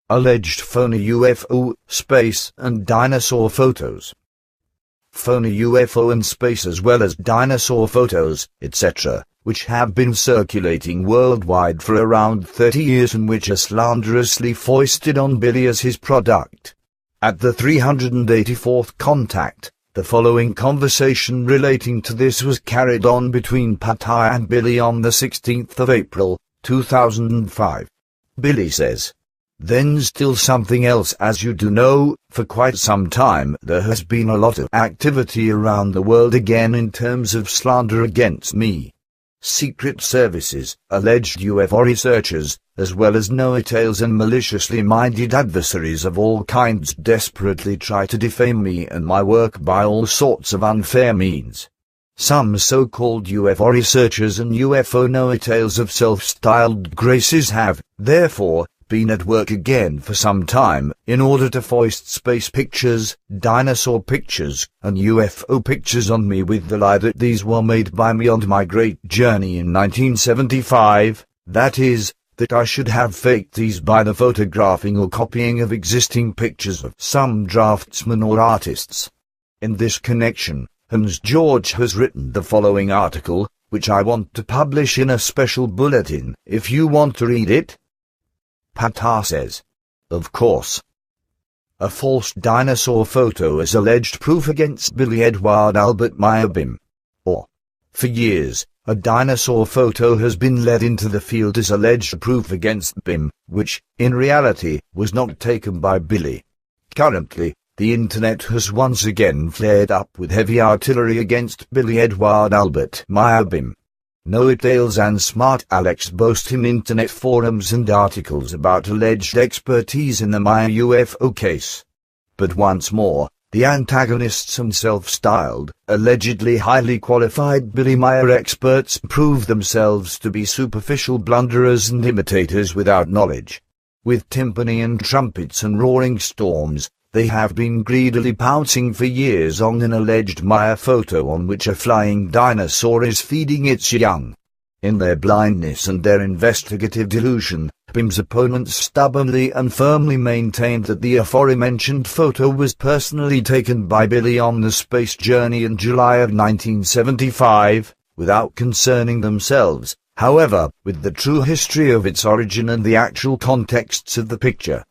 Alleged phony UFO, space and dinosaur photos. Phony UFO and space as well as dinosaur photos, etc., which have been circulating worldwide for around 30 years and which are slanderously foisted on Billy as his product. At the 384th contact, the following conversation relating to this was carried on between Pattaya and Billy on the 16th of April, 2005. Billy says, "Then still something else, as you do know, for quite some time there has been a lot of activity around the world again in terms of slander against me. Secret services, alleged UFO researchers, as well as know-it-alls and maliciously minded adversaries of all kinds desperately try to defame me and my work by all sorts of unfair means. Some so-called UFO researchers and UFO know-it-alls of self-styled graces have, therefore, been at work again for some time in order to foist space pictures, dinosaur pictures, and UFO pictures on me with the lie that these were made by me on my great journey in 1975, that is, that I should have faked these by the photographing or copying of existing pictures of some draftsmen or artists. In this connection, Hans George has written the following article, which I want to publish in a special bulletin, if you want to read it." Pattaya says, "Of course. A false dinosaur photo is alleged proof against Billy Edward Albert Meyer BIM. Or, for years, a dinosaur photo has been led into the field as alleged proof against BIM, which, in reality, was not taken by Billy. Currently, the internet has once again flared up with heavy artillery against Billy Edward Albert Meyer BIM. Know-it-alls and smart Alex boast in internet forums and articles about alleged expertise in the Meyer UFO case. But once more, the antagonists and self-styled, allegedly highly qualified Billy Meyer experts prove themselves to be superficial blunderers and imitators without knowledge. With timpani and trumpets and roaring storms, they have been greedily pouncing for years on an alleged Meyer photo on which a flying dinosaur is feeding its young. In their blindness and their investigative delusion, BIM's opponents stubbornly and firmly maintained that the aforementioned photo was personally taken by Billy on the space journey in July of 1975, without concerning themselves, however, with the true history of its origin and the actual contexts of the picture.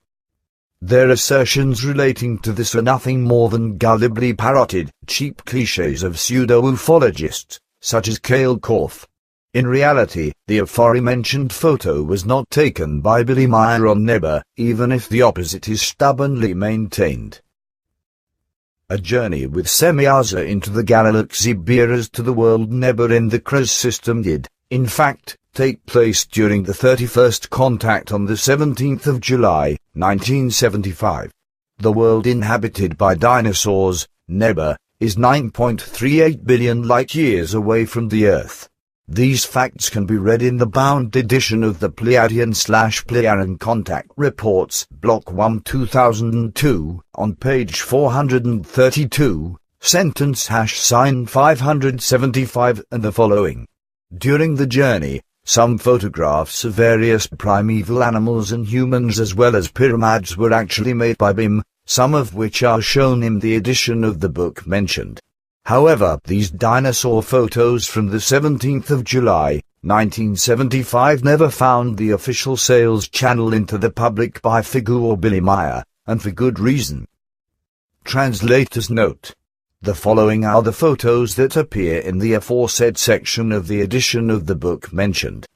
Their assertions relating to this are nothing more than gullibly parroted, cheap clichés of pseudo-ufologists, such as Cale Korff. In reality, the aforementioned photo was not taken by Billy Meyer on Neber, even if the opposite is stubbornly maintained. A journey with Semyaza into the galaxy bearers to the world Neber in the Krez system did, in fact, take place during the 31st contact on the 17th of July, 1975. The world inhabited by dinosaurs, Neber, is 9.38 billion light-years away from the Earth. These facts can be read in the bound edition of the Pleiadian/Pleiadian Contact Reports, Block 1 2002, on page 432, sentence #575 and the following. During the journey, some photographs of various primeval animals and humans as well as pyramids were actually made by BIM, some of which are shown in the edition of the book mentioned. However, these dinosaur photos from the 17th of July, 1975 never found the official sales channel into the public by FIGU or Billy Meyer, and for good reason. Translator's note. The following are the photos that appear in the aforesaid section of the edition of the book mentioned.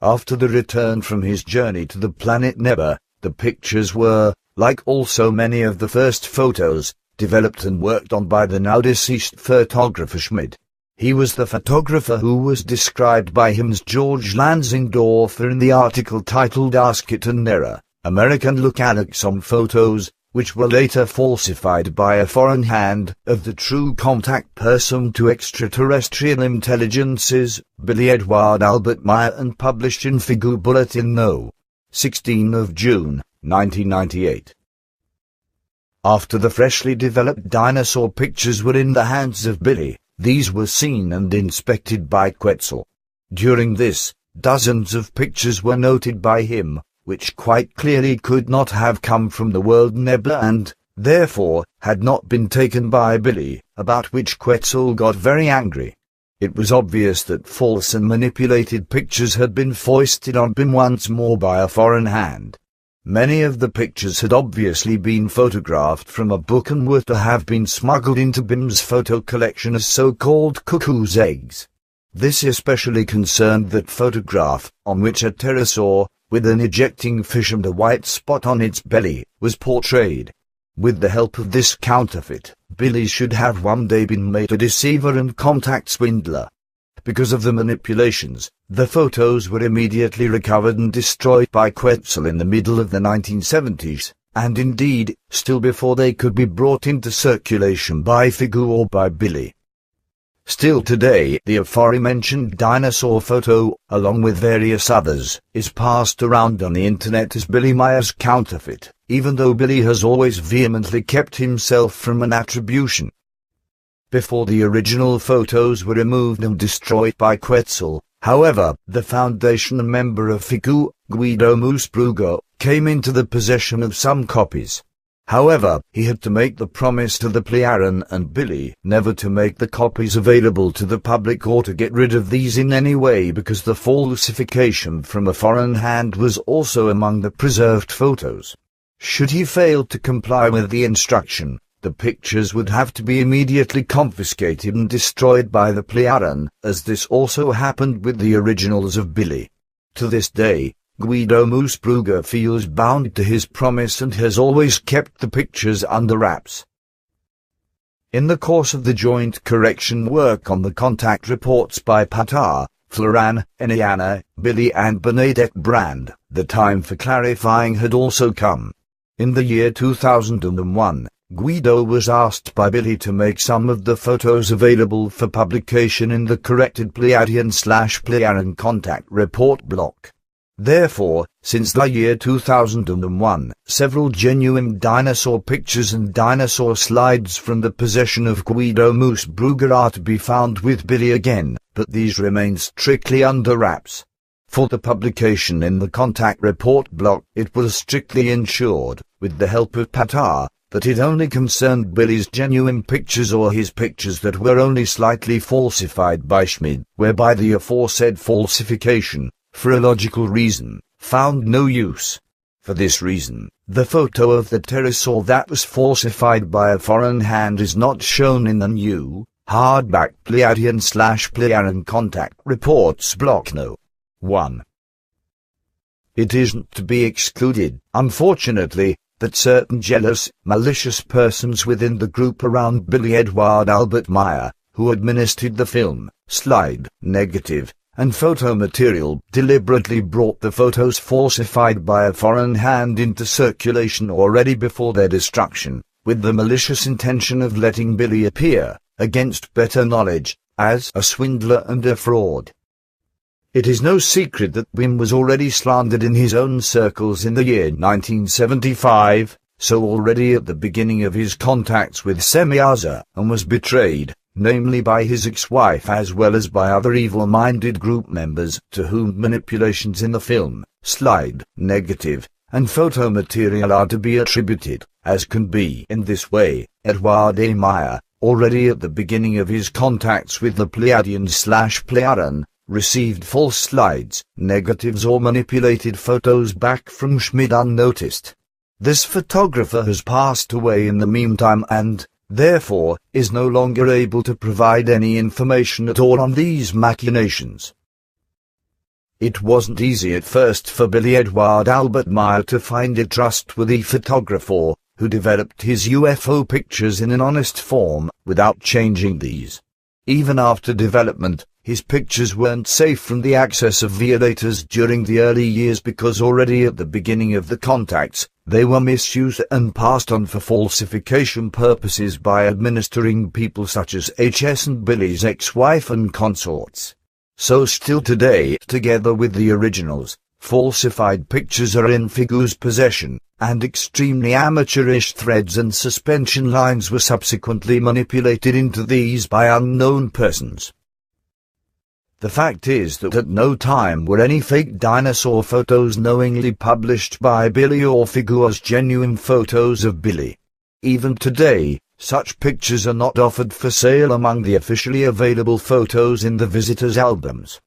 After the return from his journey to the planet Neber, the pictures were, like also many of the first photos, developed and worked on by the now-deceased photographer Schmid. He was the photographer who was described by him as George Lansingdorfer in the article titled Ask It and Nera, American Lookalikes on Photos, which were later falsified by a foreign hand, of the true contact person to extraterrestrial intelligences, Billy Edward Albert Meyer, and published in FIGU Bulletin No. 16 of June, 1998. After the freshly developed dinosaur pictures were in the hands of Billy, these were seen and inspected by Quetzal. During this, dozens of pictures were noted by him, which quite clearly could not have come from the world nebula and, therefore, had not been taken by Billy, about which Quetzal got very angry. It was obvious that false and manipulated pictures had been foisted on Bim once more by a foreign hand. Many of the pictures had obviously been photographed from a book and were to have been smuggled into Bim's photo collection as so-called cuckoo's eggs. This especially concerned that photograph, on which a pterosaur, with an ejecting fish and a white spot on its belly, was portrayed. With the help of this counterfeit, Billy should have one day been made a deceiver and contact swindler. Because of the manipulations, the photos were immediately recovered and destroyed by Quetzal in the middle of the 1970s, and indeed, still before they could be brought into circulation by FIGU or by Billy. Still today, the aforementioned dinosaur photo, along with various others, is passed around on the internet as Billy Meier's counterfeit, even though Billy has always vehemently kept himself from an attribution. Before the original photos were removed and destroyed by Quetzal, however, the foundation member of FIGU, Guido Moosbrugger, came into the possession of some copies. However, he had to make the promise to the Plejaren and Billy never to make the copies available to the public or to get rid of these in any way because the falsification from a foreign hand was also among the preserved photos. Should he fail to comply with the instruction, the pictures would have to be immediately confiscated and destroyed by the Plejaren, as this also happened with the originals of Billy. To this day, Guido Moosbrugger feels bound to his promise and has always kept the pictures under wraps. In the course of the joint correction work on the contact reports by Patar, Floran, Eniana, Billy and Bernadette Brand, the time for clarifying had also come. In the year 2001, Guido was asked by Billy to make some of the photos available for publication in the corrected Pleiadian/Plejaren contact report block. Therefore, since the year 2001, several genuine dinosaur pictures and dinosaur slides from the possession of Guido Moosbrugger are to be found with Billy again, but these remain strictly under wraps. For the publication in the contact report block, it was strictly ensured, with the help of Patar, that it only concerned Billy's genuine pictures or his pictures that were only slightly falsified by Schmid, whereby the aforesaid falsification, for a logical reason, found no use. For this reason, the photo of the pterosaur that was falsified by a foreign hand is not shown in the new, hardback Pleiadian/Plejaren contact reports block No. 1. It isn't to be excluded, unfortunately, that certain jealous, malicious persons within the group around Billy Edward Albert Meyer, who administered the film, slide, negative, and photo material, deliberately brought the photos falsified by a foreign hand into circulation already before their destruction, with the malicious intention of letting Billy appear, against better knowledge, as a swindler and a fraud. It is no secret that Bim was already slandered in his own circles in the year 1975, so already at the beginning of his contacts with Semyaza, and was betrayed, namely by his ex-wife as well as by other evil-minded group members to whom manipulations in the film, slide, negative, and photo material are to be attributed, as can be in this way. Edward A. Meyer, already at the beginning of his contacts with the Pleiadian/Plejaren, received false slides, negatives or manipulated photos back from Schmid unnoticed. This photographer has passed away in the meantime and, therefore, is no longer able to provide any information at all on these machinations. It wasn't easy at first for Billy Edward Albert Meyer to find a trustworthy photographer who developed his UFO pictures in an honest form without changing these. Even after development, his pictures weren't safe from the access of violators during the early years because already at the beginning of the contacts, they were misused and passed on for falsification purposes by administering people such as HS and Billy's ex-wife and consorts. So still today, together with the originals, falsified pictures are in FIGU's possession, and extremely amateurish threads and suspension lines were subsequently manipulated into these by unknown persons. The fact is that at no time were any fake dinosaur photos knowingly published by Billy or FIGU as genuine photos of Billy. Even today, such pictures are not offered for sale among the officially available photos in the visitors' albums.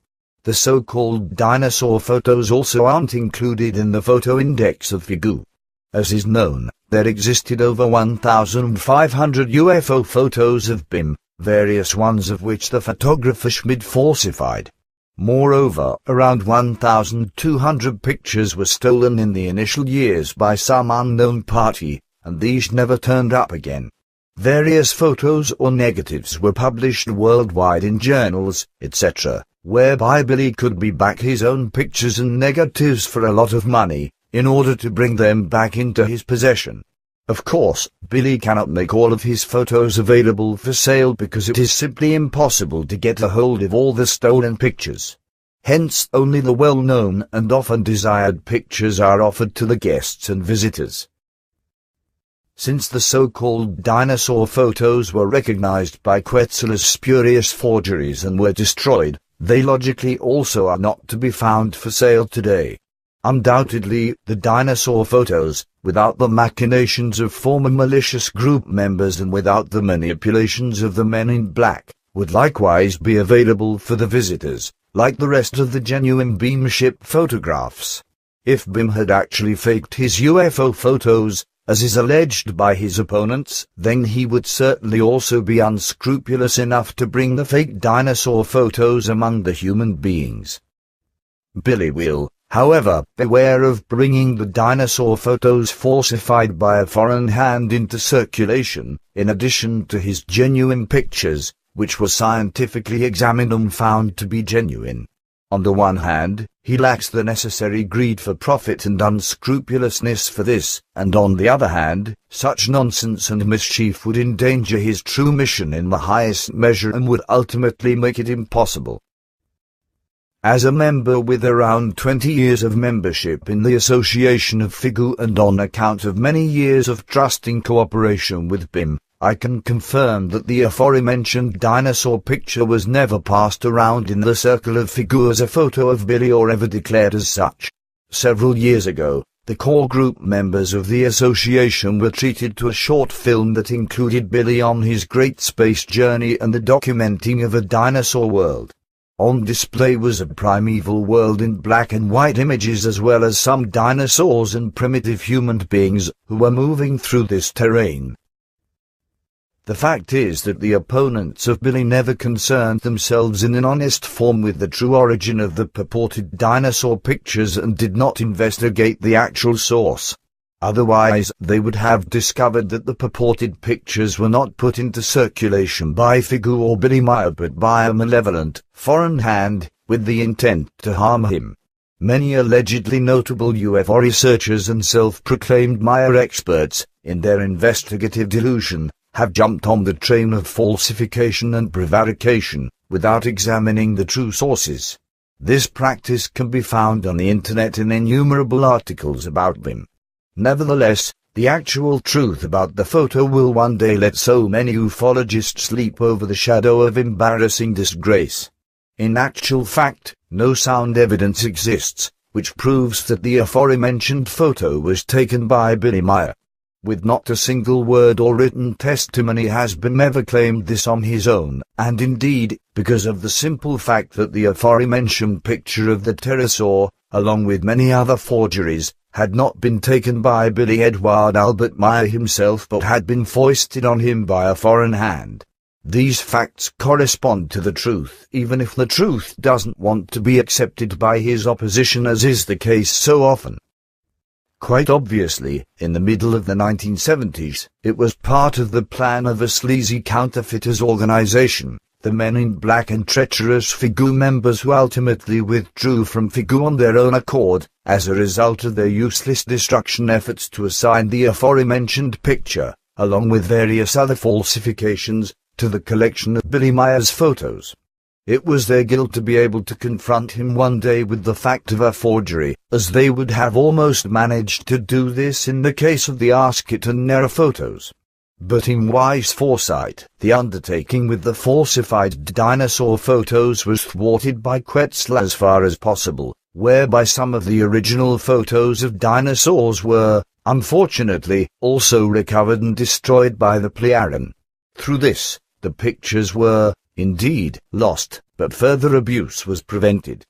The so-called dinosaur photos also aren't included in the photo index of FIGU. As is known, there existed over 1,500 UFO photos of BIM, various ones of which the photographer Schmid falsified. Moreover, around 1,200 pictures were stolen in the initial years by some unknown party, and these never turned up again. Various photos or negatives were published worldwide in journals, etc., whereby Billy could buy back his own pictures and negatives for a lot of money, in order to bring them back into his possession. Of course, Billy cannot make all of his photos available for sale because it is simply impossible to get a hold of all the stolen pictures. Hence, only the well-known and often desired pictures are offered to the guests and visitors. Since the so-called dinosaur photos were recognized by Quetzal as spurious forgeries and were destroyed, they logically also are not to be found for sale today. Undoubtedly, the dinosaur photos, without the machinations of former malicious group members and without the manipulations of the men in black, would likewise be available for the visitors, like the rest of the genuine BIM ship photographs. If BIM had actually faked his UFO photos, as is alleged by his opponents, then he would certainly also be unscrupulous enough to bring the fake dinosaur photos among the human beings. Billy will, however, beware of bringing the dinosaur photos falsified by a foreign hand into circulation, in addition to his genuine pictures, which were scientifically examined and found to be genuine. On the one hand, he lacks the necessary greed for profit and unscrupulousness for this, and on the other hand, such nonsense and mischief would endanger his true mission in the highest measure and would ultimately make it impossible. As a member with around 20 years of membership in the Association of FIGU and on account of many years of trusting cooperation with BIM, I can confirm that the aforementioned dinosaur picture was never passed around in the circle of FIGU as a photo of Billy or ever declared as such. Several years ago, the core group members of the association were treated to a short film that included Billy on his great space journey and the documenting of a dinosaur world. On display was a primeval world in black and white images as well as some dinosaurs and primitive human beings who were moving through this terrain. The fact is that the opponents of Billy never concerned themselves in an honest form with the true origin of the purported dinosaur pictures and did not investigate the actual source. Otherwise, they would have discovered that the purported pictures were not put into circulation by FIGU or Billy Meyer but by a malevolent, foreign hand, with the intent to harm him. Many allegedly notable UFO researchers and self-proclaimed Meyer experts, in their investigative delusion, have jumped on the train of falsification and prevarication, without examining the true sources. This practice can be found on the internet in innumerable articles about BIM. Nevertheless, the actual truth about the photo will one day let so many ufologists leap over the shadow of embarrassing disgrace. In actual fact, no sound evidence exists, which proves that the aforementioned photo was taken by Billy Meyer. With not a single word or written testimony has BIM ever claimed this on his own, and indeed, because of the simple fact that the aforementioned picture of the pterosaur, along with many other forgeries, had not been taken by Billy Edward Albert Meyer himself but had been foisted on him by a foreign hand. These facts correspond to the truth, even if the truth doesn't want to be accepted by his opposition, as is the case so often. Quite obviously, in the middle of the 1970s, it was part of the plan of a sleazy counterfeiters organization, the Men in Black and treacherous FIGU members who ultimately withdrew from FIGU on their own accord, as a result of their useless destruction efforts to assign the aforementioned picture, along with various other falsifications, to the collection of Billy Meyer's photos. It was their guilt to be able to confront him one day with the fact of a forgery, as they would have almost managed to do this in the case of the Ask It and Nera photos. But in wise foresight, the undertaking with the falsified dinosaur photos was thwarted by Quetzal as far as possible, whereby some of the original photos of dinosaurs were, unfortunately, also recovered and destroyed by the Plejaren. Through this, the pictures were, indeed, lost, but further abuse was prevented.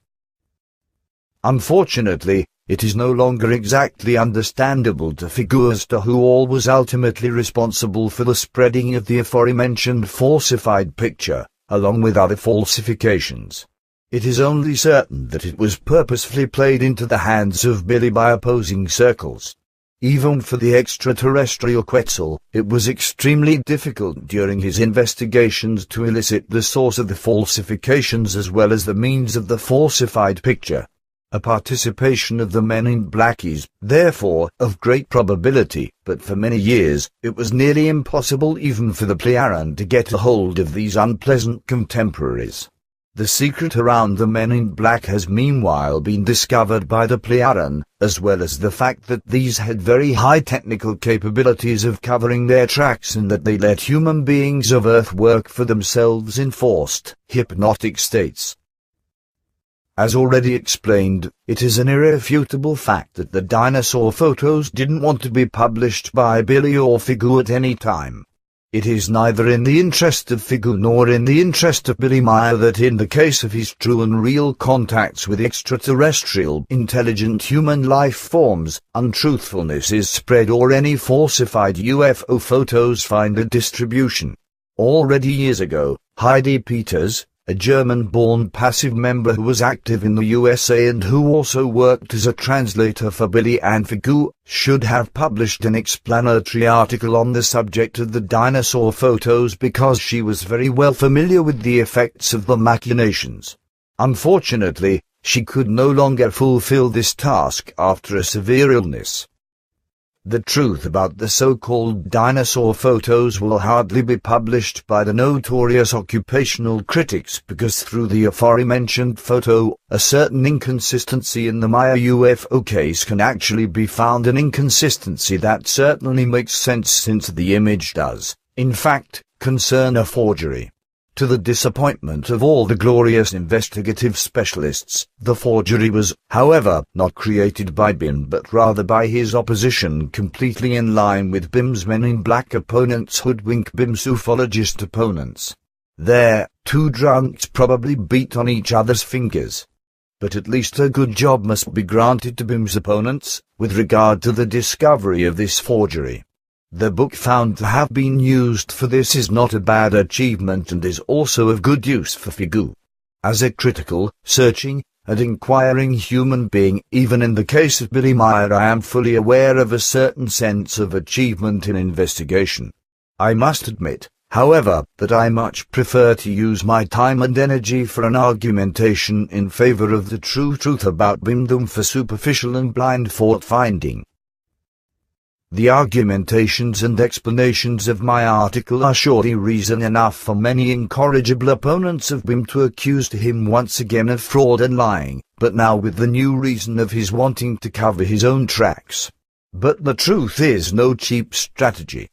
Unfortunately, it is no longer exactly understandable to FIGU as to who all was ultimately responsible for the spreading of the aforementioned falsified picture, along with other falsifications. It is only certain that it was purposefully played into the hands of Billy by opposing circles. Even for the extraterrestrial Quetzal, it was extremely difficult during his investigations to elicit the source of the falsifications as well as the means of the falsified picture. A participation of the men in black is, therefore, of great probability, but for many years, it was nearly impossible even for the Plejaren to get a hold of these unpleasant contemporaries. The secret around the men in black has meanwhile been discovered by the Plejaren, as well as the fact that these had very high technical capabilities of covering their tracks and that they let human beings of Earth work for themselves in forced, hypnotic states. As already explained, it is an irrefutable fact that the dinosaur photos didn't want to be published by Billy or FIGU at any time. It is neither in the interest of FIGU nor in the interest of Billy Meier that in the case of his true and real contacts with extraterrestrial intelligent human life forms, untruthfulness is spread or any falsified UFO photos find a distribution. Already years ago, Heidi Peters, a German-born passive member who was active in the USA and who also worked as a translator for Billy and FIGU, should have published an explanatory article on the subject of the dinosaur photos because she was very well familiar with the effects of the machinations. Unfortunately, she could no longer fulfill this task after a severe illness. The truth about the so-called dinosaur photos will hardly be published by the notorious occupational critics because through the aforementioned photo, a certain inconsistency in the Maya UFO case can actually be found, an inconsistency that certainly makes sense since the image does, in fact, concern a forgery. To the disappointment of all the glorious investigative specialists, the forgery was, however, not created by BIM but rather by his opposition, completely in line with BIM's Men in Black opponents hoodwink BIM's ufologist opponents. There, two drunks probably beat on each other's fingers. But at least a good job must be granted to BIM's opponents, with regard to the discovery of this forgery. The book found to have been used for this is not a bad achievement and is also of good use for FIGU. As a critical, searching, and inquiring human being, even in the case of Billy Meier, I am fully aware of a certain sense of achievement in investigation. I must admit, however, that I much prefer to use my time and energy for an argumentation in favor of the true truth about BIM than for superficial and blind fault-finding. The argumentations and explanations of my article are surely reason enough for many incorrigible opponents of BIM to accuse him once again of fraud and lying, but now with the new reason of his wanting to cover his own tracks. But the truth is no cheap strategy.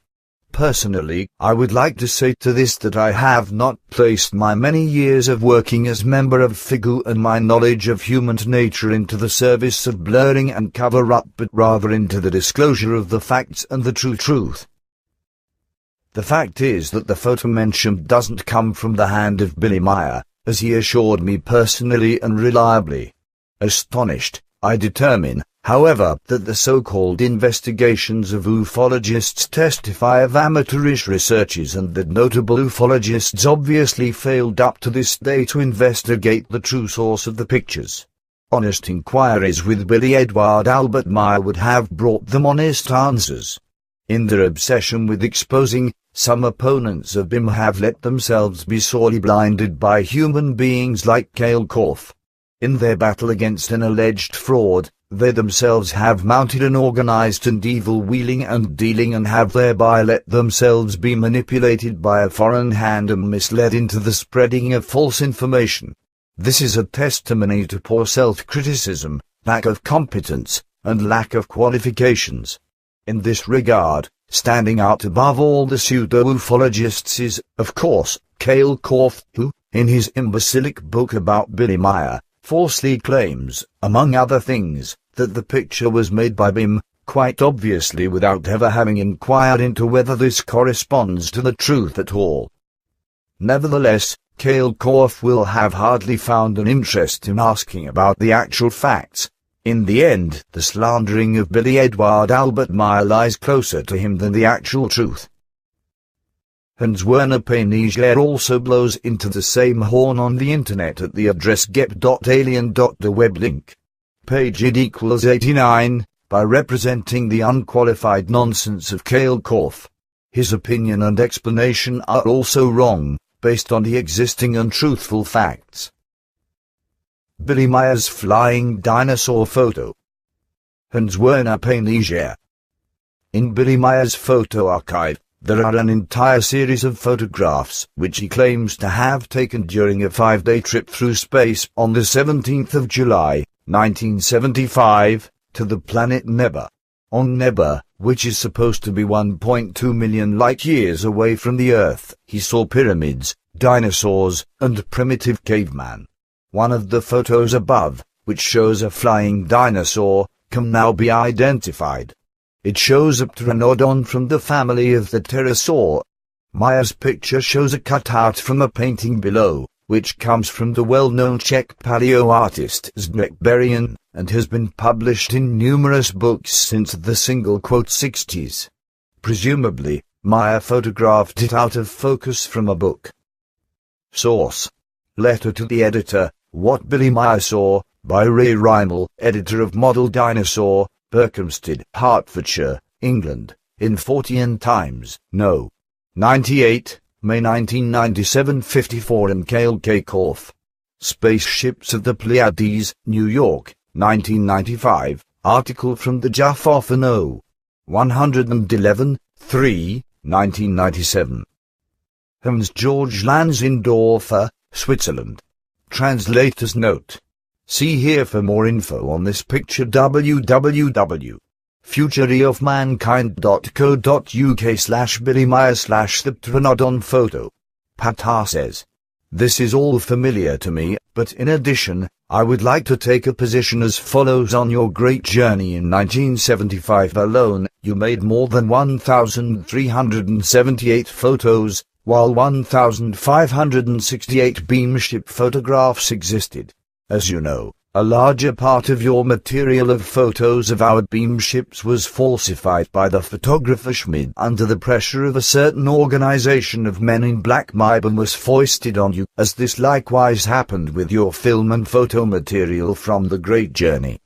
Personally, I would like to say to this that I have not placed my many years of working as member of FIGU and my knowledge of human nature into the service of blurring and cover-up, but rather into the disclosure of the facts and the true truth. The fact is that the photo mentioned doesn't come from the hand of Billy Meier, as he assured me personally and reliably. Astonished, I determine, however, that the so-called investigations of ufologists testify of amateurish researches and that notable ufologists obviously failed up to this day to investigate the true source of the pictures. Honest inquiries with Billy Edward Albert Meier would have brought them honest answers. In their obsession with exposing, some opponents of BIM have let themselves be sorely blinded by human beings like Cale Korff. In their battle against an alleged fraud, they themselves have mounted an organized and evil wheeling and dealing and have thereby let themselves be manipulated by a foreign hand and misled into the spreading of false information. This is a testimony to poor self-criticism, lack of competence, and lack of qualifications. In this regard, standing out above all the pseudo-ufologists is, of course, Cale Korff, who, in his imbecilic book about Billy Meier, falsely claims, among other things, that the picture was made by him, quite obviously without ever having inquired into whether this corresponds to the truth at all. Nevertheless, Cale Korff will have hardly found an interest in asking about the actual facts. In the end, the slandering of Billy Edward Albert Meier lies closer to him than the actual truth. Hans Werner Payniger also blows into the same horn on the internet at the address get.alien.the web link. Page id equals 89, by representing the unqualified nonsense of Cale Korff. His opinion and explanation are also wrong, based on the existing untruthful facts. Billy Meier's flying dinosaur photo. Hans Werner Payniger. In Billy Meier's photo archive, there are an entire series of photographs which he claims to have taken during a 5-day trip through space on the 17th of July, 1975, to the planet Neba. On Neba, which is supposed to be 1.2 million light-years away from the Earth, he saw pyramids, dinosaurs, and primitive caveman. One of the photos above, which shows a flying dinosaur, can now be identified. It shows a pteranodon from the family of the pterosaur. Meier's picture shows a cutout from a painting below, which comes from the well-known Czech paleo-artist Zdeněk Berian, and has been published in numerous books since the '60s. Presumably, Meier photographed it out of focus from a book. Source: Letter to the Editor, What Billy Meier Saw, by Ray Rymel, editor of Model Dinosaur, Berkhamsted, Hertfordshire, England, in 40 Times, No. 98, May 1997, 54. And Cale K. Korff. Spaceships of the Pleiades, New York, 1995, article from the Jaffa No. 111, 3, 1997. Hans-Georg Lanzendorfer, Switzerland. Translator's note. See here for more info on this picture. www.futureofmankind.co.uk/Billy Meier/the Pteranodon photo. Patar says, "This is all familiar to me, but in addition, I would like to take a position as follows. On your great journey in 1975 alone, you made more than 1,378 photos, while 1,568 beamship photographs existed. As you know, a larger part of your material of photos of our beamships was falsified by the photographer Schmid under the pressure of a certain organization of men in black. My ban was foisted on you, as this likewise happened with your film and photo material from the Great Journey.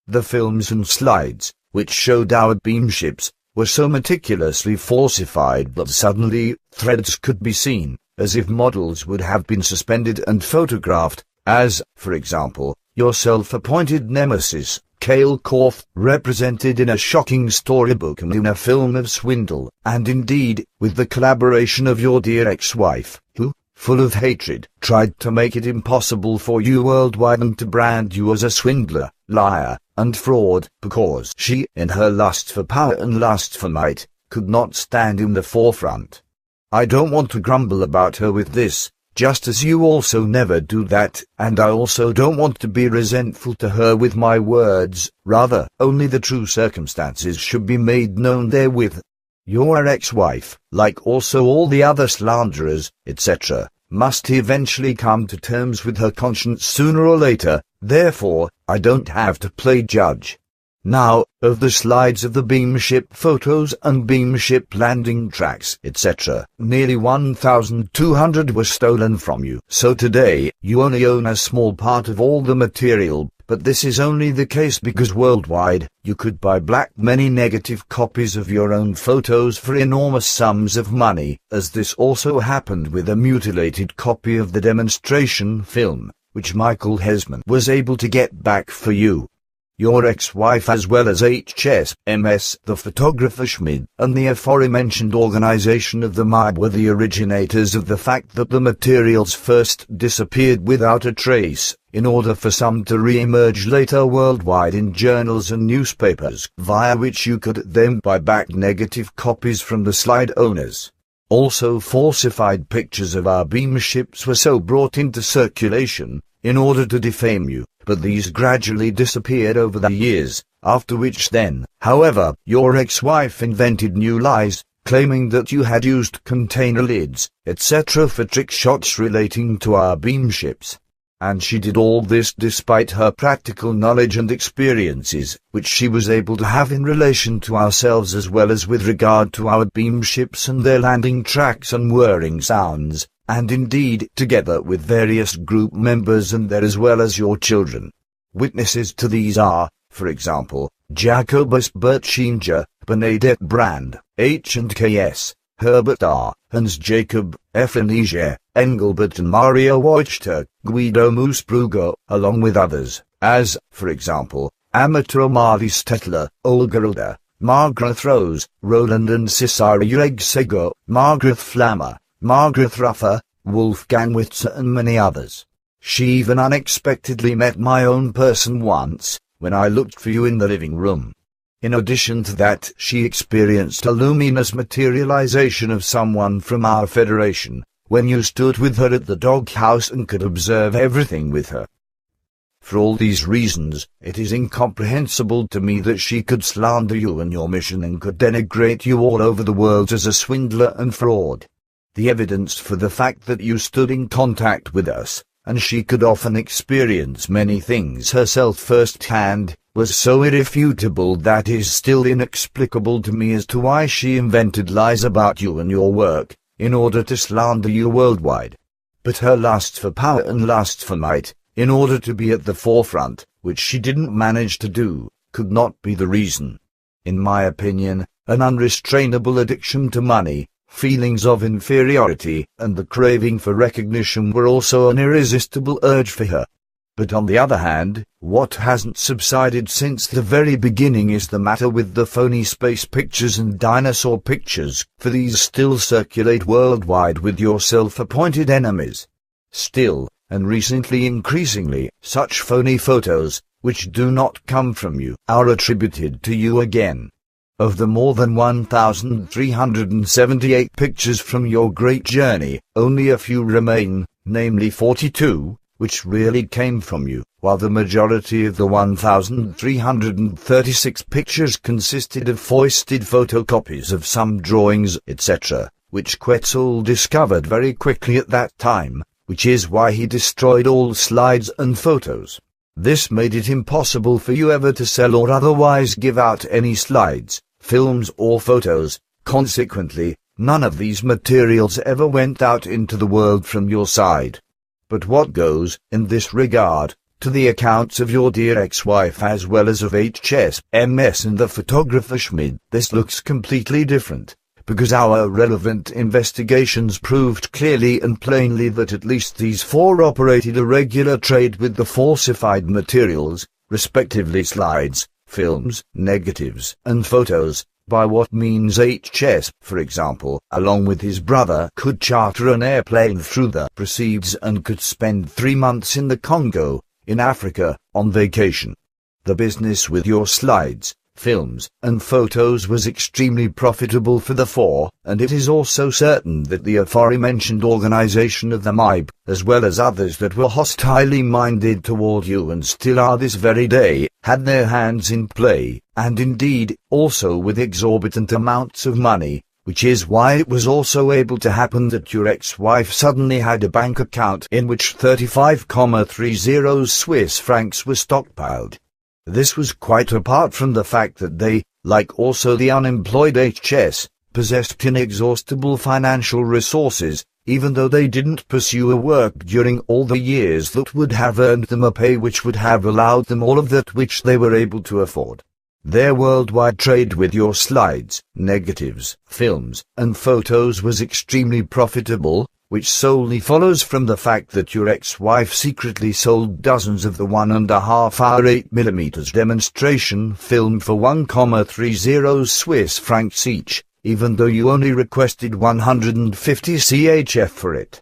The films and slides, which showed our beamships, were so meticulously falsified that suddenly threads could be seen, as if models would have been suspended and photographed, as, for example, your self-appointed nemesis, Cale Korff, represented in a shocking storybook and in a film of swindle, and indeed, with the collaboration of your dear ex-wife, who, full of hatred, tried to make it impossible for you worldwide and to brand you as a swindler, liar, and fraud, because she, in her lust for power and lust for might, could not stand in the forefront. I don't want to grumble about her with this, just as you also never do that, and I also don't want to be resentful to her with my words, rather, only the true circumstances should be made known therewith. Your ex-wife, like also all the other slanderers, etc., must eventually come to terms with her conscience sooner or later, therefore, I don't have to play judge. Now, of the slides of the beamship photos and beamship landing tracks, etc., nearly 1,200 were stolen from you. So today, you only own a small part of all the material, but this is only the case because worldwide, you could buy many negative copies of your own photos for enormous sums of money, as this also happened with a mutilated copy of the demonstration film, which Michael Hesman was able to get back for you. Your ex-wife as well as HSMS, the photographer Schmid, and the aforementioned organization of the mob were the originators of the fact that the materials first disappeared without a trace, in order for some to re-emerge later worldwide in journals and newspapers, via which you could then buy back negative copies from the slide owners. Also, falsified pictures of our beam ships were so brought into circulation, in order to defame you, but these gradually disappeared over the years, after which then, however, your ex-wife invented new lies, claiming that you had used container lids, etc. for trick shots relating to our beam ships. And she did all this despite her practical knowledge and experiences, which she was able to have in relation to ourselves as well as with regard to our beam ships and their landing tracks and whirring sounds, and indeed together with various group members and their as well as your children. Witnesses to these are, for example, Jacobus Bertschinger, Bernadette Brand, H&KS, Herbert R., Hans Jacob, Effanisia, Engelbert and Maria Wojtek, Guido Moosbrugger, along with others, as, for example, Amateur Marley Stetler, Olga Hilda, Margaret Rose, Roland and Cesare Uegsego, Margaret Flammer, Margaret Ruffer, Wolfgang Witzer and many others. She even unexpectedly met my own person once, when I looked for you in the living room. In addition to that, she experienced a luminous materialization of someone from our Federation, when you stood with her at the doghouse and could observe everything with her. For all these reasons, it is incomprehensible to me that she could slander you and your mission and could denigrate you all over the world as a swindler and fraud. The evidence for the fact that you stood in contact with us, and she could often experience many things herself firsthand, was so irrefutable that it is still inexplicable to me as to why she invented lies about you and your work, in order to slander you worldwide. But her lust for power and lust for might, in order to be at the forefront, which she didn't manage to do, could not be the reason. In my opinion, an unrestrainable addiction to money, feelings of inferiority, and the craving for recognition were also an irresistible urge for her. But on the other hand, what hasn't subsided since the very beginning is the matter with the phony space pictures and dinosaur pictures, for these still circulate worldwide with your self-appointed enemies. Still, and recently increasingly, such phony photos, which do not come from you, are attributed to you again. Of the more than 1,378 pictures from your great journey, only a few remain, namely 42, which really came from you, while the majority of the 1,336 pictures consisted of foisted photocopies of some drawings, etc., which Quetzal discovered very quickly at that time, which is why he destroyed all slides and photos. This made it impossible for you ever to sell or otherwise give out any slides, films or photos. Consequently, none of these materials ever went out into the world from your side. But what goes, in this regard, to the accounts of your dear ex-wife as well as of HS, MS and the photographer Schmid, this looks completely different, because our relevant investigations proved clearly and plainly that at least these four operated a regular trade with the falsified materials, respectively slides, films, negatives, and photos, by what means HS, for example, along with his brother, could charter an airplane through the proceeds and could spend 3 months in the Congo, in Africa, on vacation. The business with your slides, films, and photos was extremely profitable for the four, and it is also certain that the aforementioned organization of the MIB, as well as others that were hostilely minded toward you and still are this very day, had their hands in play, and indeed, also with exorbitant amounts of money, which is why it was also able to happen that your ex-wife suddenly had a bank account in which 35,30 Swiss francs were stockpiled. This was quite apart from the fact that they, like also the unemployed HS, possessed inexhaustible financial resources, even though they didn't pursue a work during all the years that would have earned them a pay which would have allowed them all of that which they were able to afford. Their worldwide trade with your slides, negatives, films, and photos was extremely profitable, which solely follows from the fact that your ex-wife secretly sold dozens of the 1.5-hour 8mm demonstration film for 1,30 Swiss francs each, even though you only requested 150 CHF for it.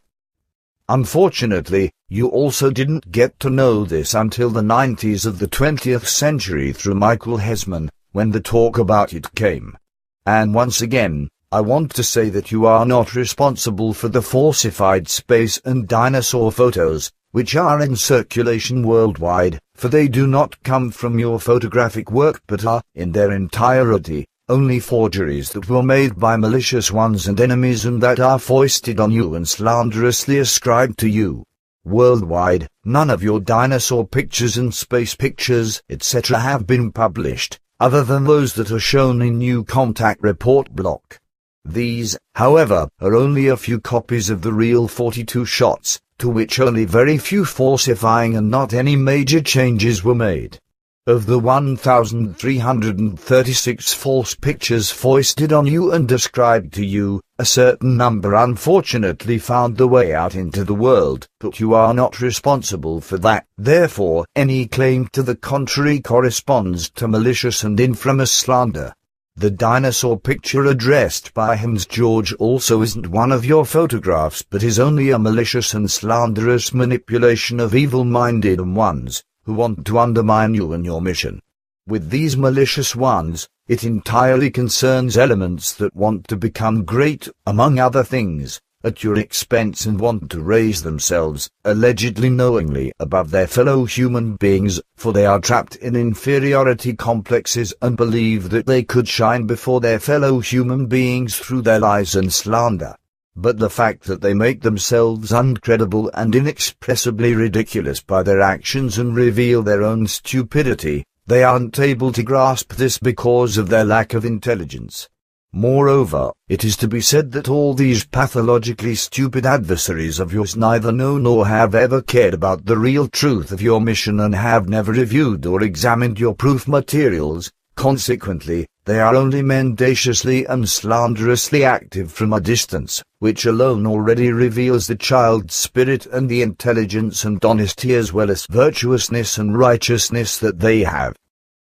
Unfortunately, You also didn't get to know this until the 90s of the 20th century through Michael Hesman, when the talk about it came. And once again, I want to say that you are not responsible for the falsified space and dinosaur photos, which are in circulation worldwide, for they do not come from your photographic work but are, in their entirety, only forgeries that were made by malicious ones and enemies and that are foisted on you and slanderously ascribed to you. Worldwide, none of your dinosaur pictures and space pictures, etc. have been published, other than those that are shown in New Contact Report block. These, however, are only a few copies of the real 42 shots, to which only very few falsifying and not any major changes were made. Of the 1,336 false pictures foisted on you and described to you, a certain number unfortunately found the way out into the world, but you are not responsible for that. Therefore, any claim to the contrary corresponds to malicious and infamous slander. The dinosaur picture addressed by Hans George also isn't one of your photographs but is only a malicious and slanderous manipulation of evil-minded ones, who want to undermine you and your mission. With these malicious ones, it entirely concerns elements that want to become great, among other things, at your expense and want to raise themselves, allegedly knowingly, above their fellow human beings, for they are trapped in inferiority complexes and believe that they could shine before their fellow human beings through their lies and slander. But the fact that they make themselves uncredible and inexpressibly ridiculous by their actions and reveal their own stupidity, they aren't able to grasp this because of their lack of intelligence. Moreover, it is to be said that all these pathologically stupid adversaries of yours neither know nor have ever cared about the real truth of your mission and have never reviewed or examined your proof materials. Consequently, they are only mendaciously and slanderously active from a distance, which alone already reveals the child spirit and the intelligence and honesty as well as virtuousness and righteousness that they have.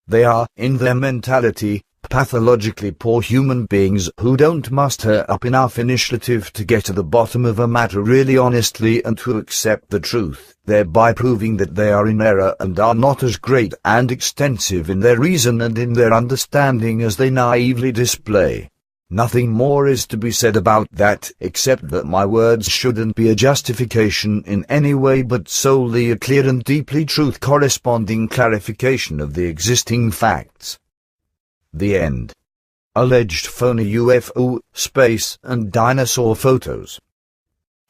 They are, in their mentality, pathologically poor human beings who don't muster up enough initiative to get to the bottom of a matter really honestly and to accept the truth, thereby proving that they are in error and are not as great and extensive in their reason and in their understanding as they naively display. Nothing more is to be said about that, except that my words shouldn't be a justification in any way but solely a clear and deeply truth-corresponding clarification of the existing facts. The end. Alleged phony UFO, space and dinosaur photos.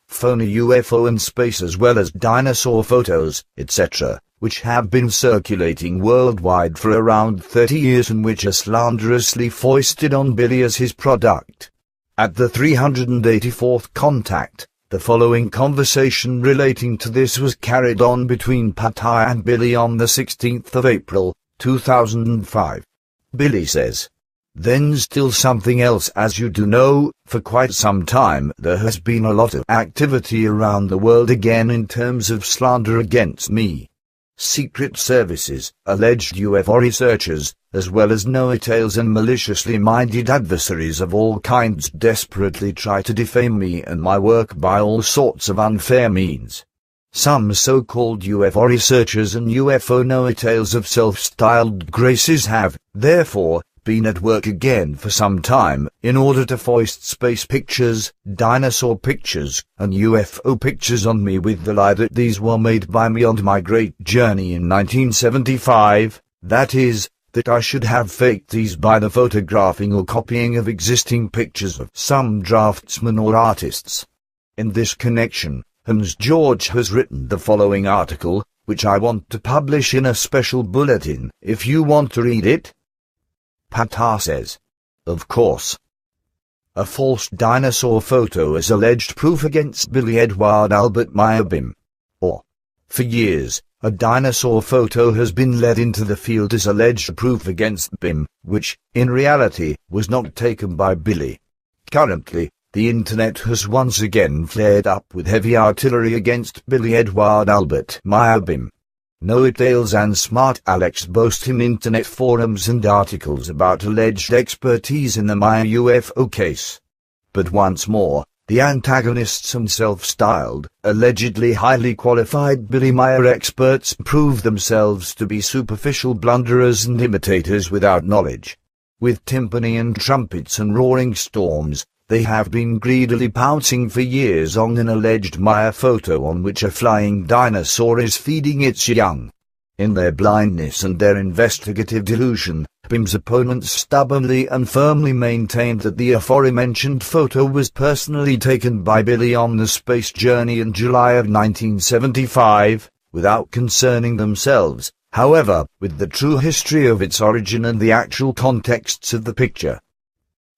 Phony UFO and space as well as dinosaur photos, etc., which have been circulating worldwide for around 30 years and which are slanderously foisted on Billy as his product. At the 384th contact, the following conversation relating to this was carried on between Pattaya and Billy on the 16th of April, 2005. Billy says, "Then still something else, as you do know, for quite some time there has been a lot of activity around the world again in terms of slander against me. Secret services, alleged UFO researchers, as well as know-it-alls and maliciously minded adversaries of all kinds desperately try to defame me and my work by all sorts of unfair means. Some so-called UFO researchers and UFO know-it-alls of self-styled graces have, therefore, been at work again for some time, in order to foist space pictures, dinosaur pictures, and UFO pictures on me with the lie that these were made by me on my great journey in 1975, that is, that I should have faked these by the photographing or copying of existing pictures of some draftsmen or artists. In this connection, Hans George has written the following article, which I want to publish in a special bulletin, if you want to read it. Pattaya says, "Of course. A false dinosaur photo is alleged proof against Billy Edward Albert Mayabim. Or, for years, a dinosaur photo has been led into the field as alleged proof against Bim, which, in reality, was not taken by Billy. Currently, the internet has once again flared up with heavy artillery against Billy Edward Albert Mayabim. Know-it-alls and smart Alex boast in internet forums and articles about alleged expertise in the Maya UFO case. But once more, The antagonists and self-styled, allegedly highly qualified Billy Meyer experts prove themselves to be superficial blunderers and imitators without knowledge. With timpani and trumpets and roaring storms, they have been greedily pouncing for years on an alleged Meyer photo on which a flying dinosaur is feeding its young. In their blindness and their investigative delusion, BIM's opponents stubbornly and firmly maintained that the aforementioned photo was personally taken by Billy on the space journey in July of 1975, without concerning themselves, however, with the true history of its origin and the actual contexts of the picture.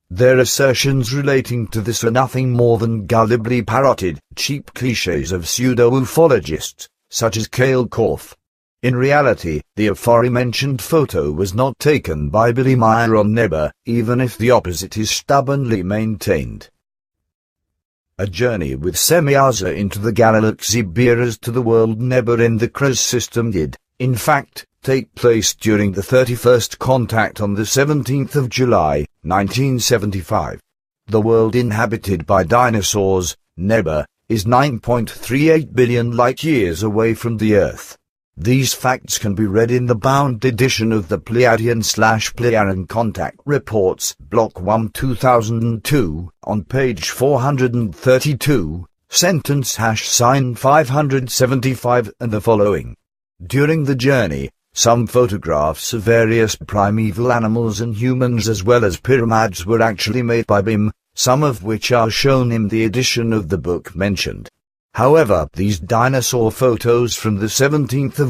Their assertions relating to this are nothing more than gullibly parroted, cheap clichés of pseudo-ufologists, such as Cale Korff. In reality, the aforementioned photo was not taken by Billy Meyer on Neber, even if the opposite is stubbornly maintained. A journey with Semyaza into the galaxy Beerers to the world Neber in the Kras system did, in fact, take place during the 31st contact on the 17th of July, 1975. The world inhabited by dinosaurs, Neber, is 9.38 billion light-years away from the Earth. These facts can be read in the bound edition of the Pleiadian/Pleiadian Contact Reports, Block 1 2002, on page 432, sentence #sign 575 and the following. During the journey, some photographs of various primeval animals and humans as well as pyramids were actually made by BIM, some of which are shown in the edition of the book mentioned. However, these dinosaur photos from the 17th of